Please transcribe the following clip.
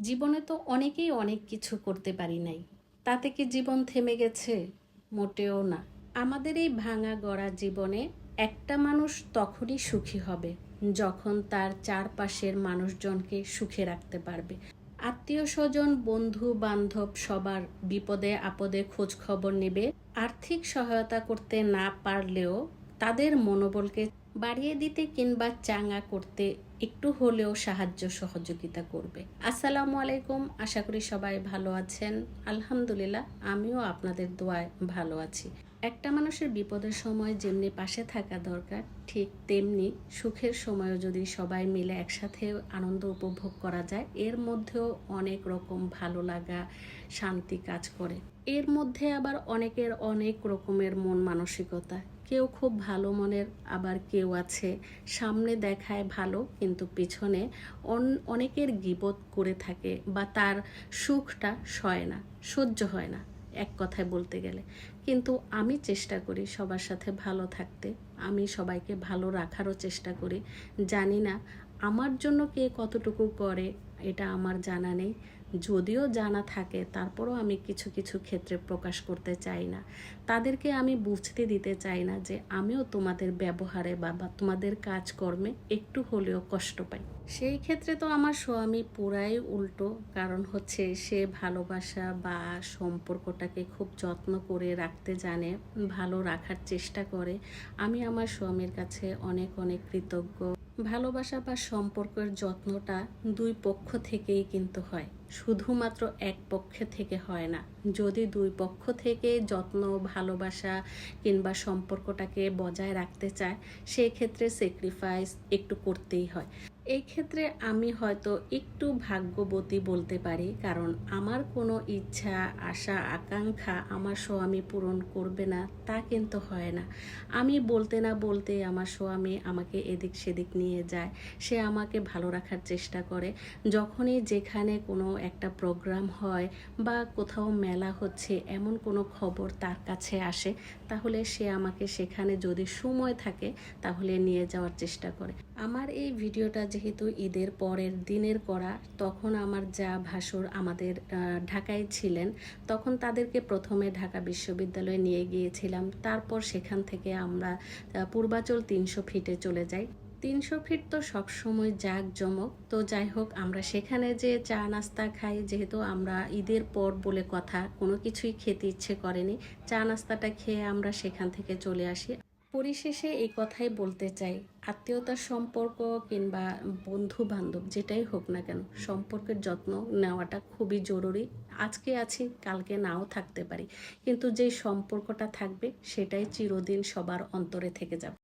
জীবনে তো অনেকেই অনেক কিছু করতে পারি নাই। তাতে কি জীবন থেমে গেছে? মোটেও না। আমাদের এই ভাঙা গড়া জীবনে একটা মানুষ তখনই সুখী হবে যখন তার চারপাশের মানুষজনকে সুখে রাখতে পারবে। আত্মীয় স্বজন, বন্ধু বান্ধব সবার বিপদে আপদে খোঁজ খবর নেবে। আর্থিক সহায়তা করতে না পারলেও তাদের মনোবলকে বাড়িয়ে দিতে কিংবা চাঙ্গা করতে একটু হলেও সাহায্য সহযোগিতা করবে। আসসালামু আলাইকুম, আশা করি সবাই ভালো আছেন। আলহামদুলিল্লাহ, আমিও আপনাদের দোয়ায় ভালো আছি। একটা মানুষের বিপদের সময় যেমনি পাশে থাকা দরকার, ঠিক তেমনি সুখের সময়ও যদি সবাই মিলে একসাথে আনন্দ উপভোগ করা যায়, এর মধ্যেও অনেক রকম ভালো লাগা, শান্তি কাজ করে। এর মধ্যে আবার অনেকের অনেক রকমের মন মানসিকতা। কেউ খুব ভালো মনের, আবার কেউ আছে সামনে দেখায় ভালো কিন্তু পিছনে অনেকের গীবত করে থাকে, বা তার সুখটা সয় না, সহ্য হয় না এক কথায় বলতে গেলে। কিন্তু আমি চেষ্টা করি সবার সাথে ভালো থাকতে, আমি সবাইকে ভালো রাখারও চেষ্টা করি। জানি না আমার জন্য কে কতটুকু করে, এটা আমার জানা নেই। যদিও জানা থাকে, তারপরও আমি কিছু কিছু ক্ষেত্রে প্রকাশ করতে চাই না। তাদেরকে আমি বুঝতে দিতে চাই না যে আমিও তোমাদের ব্যবহারে বা তোমাদের কাজকর্মে একটু হলেও কষ্ট পাই। সেই ক্ষেত্রে তো আমার স্বামী পুরাই উল্টো। কারণ হচ্ছে সে ভালোবাসা বা সম্পর্কটাকে খুব যত্ন করে রাখতে জানে, ভালো রাখার চেষ্টা করে। আমি আমার স্বামীর কাছে অনেক অনেক কৃতজ্ঞ। ভালোবাসা বা সম্পর্কের যত্নটা দুই পক্ষ থেকেই কিন্তু হয়, শুধুমাত্র এক পক্ষে থেকে হয় না। যদি দুই পক্ষ থেকে যত্ন, ভালোবাসা কিংবা সম্পর্কটাকে বজায় রাখতে চায়, সেই ক্ষেত্রে স্যাক্রিফাইস একটু করতেই হয়। এই ক্ষেত্রে আমি হয়তো একটু ভাগ্যবতী বলতে পারি, কারণ আমার কোনো ইচ্ছা, আশা, আকাঙ্ক্ষা আমার স্বামী পূরণ করবে না তা কিন্তু হয় না। আমি বলতে না বলতে আমার স্বামী আমাকে এদিক সেদিক নিয়ে যায়। সে আমাকে ভালো রাখার চেষ্টা করে। যখনই যেখানে কোনো একটা প্রোগ্রাম হয় বা কোথাও মেলা হচ্ছে, এমন কোনো খবর তার কাছে আসে, তাহলে সে আমাকে সেখানে যদি সময় থাকে তাহলে নিয়ে যাওয়ার চেষ্টা করে। আমার এই ভিডিওটা যেহেতু ঈদের পরের দিনের করা, তখন আমার যা ভাসুর আমাদের ঢাকায় ছিলেন, তখন তাদেরকে প্রথমে ঢাকা বিশ্ববিদ্যালয়ে নিয়ে গিয়েছিলাম। তারপর সেখান থেকে আমরা পূর্বাচল 300 ফিটে চলে যাই। 300 ফিট তো সবসময় জাঁকজমক। তো যাই হোক, আমরা সেখানে যে চা নাস্তা খাই, যেহেতু আমরা ঈদের পর বলে কথা, কোনো কিছুই খেতে ইচ্ছে করেনি। চা নাস্তাটা খেয়ে আমরা সেখান থেকে চলে আসি। পরিশেষে এই কথাই বলতে চাই, আত্মীয়তার সম্পর্ক কিংবা বন্ধু বান্ধব যেটাই হোক না কেন, সম্পর্কের যত্ন নেওয়াটা খুবই জরুরি। আজকে আছি, কালকে নাও থাকতে পারি, কিন্তু যে সম্পর্কটা থাকবে সেটাই চিরদিন সবার অন্তরে থেকে যাবে।